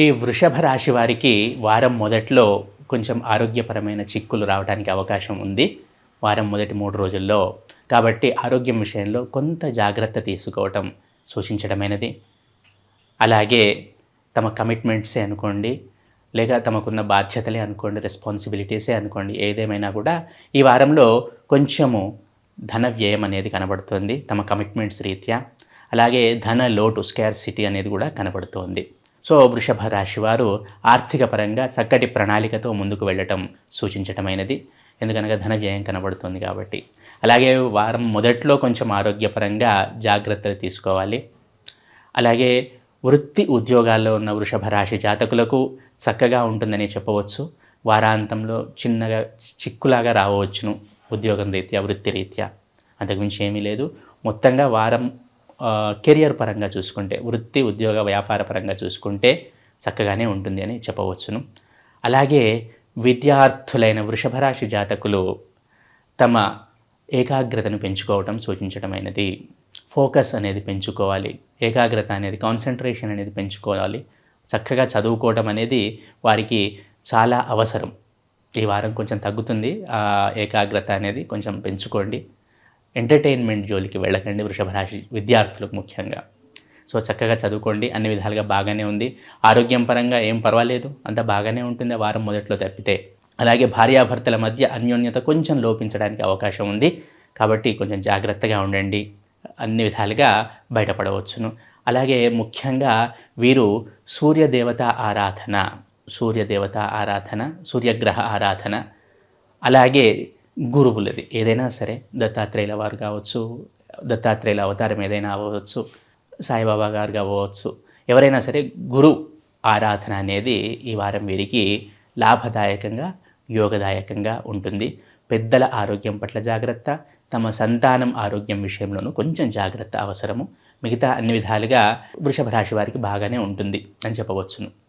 ఈ వృషభ రాశి వారికి వారం మొదట్లో కొంచెం ఆరోగ్యపరమైన చిక్కులు రావడానికి అవకాశం ఉంది. వారం మొదటి 3 రోజుల్లో. కాబట్టి ఆరోగ్యం విషయంలో కొంత జాగ్రత్త తీసుకోవటం సూచించడమైనది. అలాగే తమ కమిట్మెంట్సే అనుకోండి, లేక తమకున్న బాధ్యతలే అనుకోండి, రెస్పాన్సిబిలిటీసే అనుకోండి, ఏదేమైనా కూడా ఈ వారంలో కొంచెము ధన వ్యయం అనేది కనబడుతుంది తమ కమిట్మెంట్స్ రీత్యా. అలాగే ధన లోటు, స్కార్సిటీ అనేది కూడా కనబడుతోంది. సో వృషభ రాశి వారు ఆర్థిక పరంగా చక్కటి ప్రణాళికతో ముందుకు వెళ్ళటం సూచించటమైనది. ఎందుకనగా ధన వ్యయం కనబడుతుంది కాబట్టి. అలాగే వారం మొదట్లో కొంచెం ఆరోగ్యపరంగా జాగ్రత్తలు తీసుకోవాలి. అలాగే వృత్తి ఉద్యోగాల్లో ఉన్న వృషభ రాశి జాతకులకు చక్కగా ఉంటుందని చెప్పవచ్చు. వారాంతంలో చిన్నగా చిక్కులాగా రావచ్చును ఉద్యోగం రీత్యా, వృత్తి రీత్యా. అంతకుమించి ఏమీ లేదు. మొత్తంగా వారం కెరియర్ పరంగా చూసుకుంటే, వృత్తి ఉద్యోగ వ్యాపార పరంగా చూసుకుంటే చక్కగానే ఉంటుంది అని చెప్పవచ్చును. అలాగే విద్యార్థులైన వృషభ రాశి జాతకులు తమ ఏకాగ్రతను పెంచుకోవటం సూచించడమైనది. ఫోకస్ అనేది పెంచుకోవాలి. ఏకాగ్రత అనేది, కాన్సన్ట్రేషన్ అనేది పెంచుకోవాలి. చక్కగా చదువుకోవడం అనేది వారికి చాలా అవసరం. ఈ వారం కొంచెం తగ్గుతుంది ఆ ఏకాగ్రత అనేది, కొంచెం పెంచుకోండి. ఎంటర్టైన్మెంట్ జోలికి వెళ్ళకండి వృషభ రాశి విద్యార్థులకు ముఖ్యంగా. సో చక్కగా చదువుకోండి. అన్ని విధాలుగా బాగానే ఉంది. ఆరోగ్యం పరంగా ఏం పర్వాలేదు, అంతా బాగానే ఉంటుంది ఆ వారం మొదట్లో తప్పితే. అలాగే భార్యాభర్తల మధ్య అన్యోన్యత కొంచెం లోపించడానికి అవకాశం ఉంది. కాబట్టి కొంచెం జాగ్రత్తగా ఉండండి. అన్ని విధాలుగా బయటపడవచ్చును. అలాగే ముఖ్యంగా వీరు సూర్యదేవత ఆరాధన, సూర్యగ్రహ ఆరాధన, అలాగే గురువులది ఏదైనా సరే, దత్తాత్రేయుల వారు కావచ్చు, దత్తాత్రేయుల అవతారం ఏదైనా అవ్వచ్చు, సాయిబాబా గారు కావచ్చు, ఎవరైనా సరే గురు ఆరాధన అనేది ఈ వారం వీరికి లాభదాయకంగా, యోగదాయకంగా ఉంటుంది. పెద్దల ఆరోగ్యం పట్ల జాగ్రత్త, తమ సంతానం ఆరోగ్యం విషయంలోనూ కొంచెం జాగ్రత్త అవసరము. మిగతా అన్ని విధాలుగా వృషభ రాశి వారికి బాగానే ఉంటుంది అని చెప్పవచ్చును.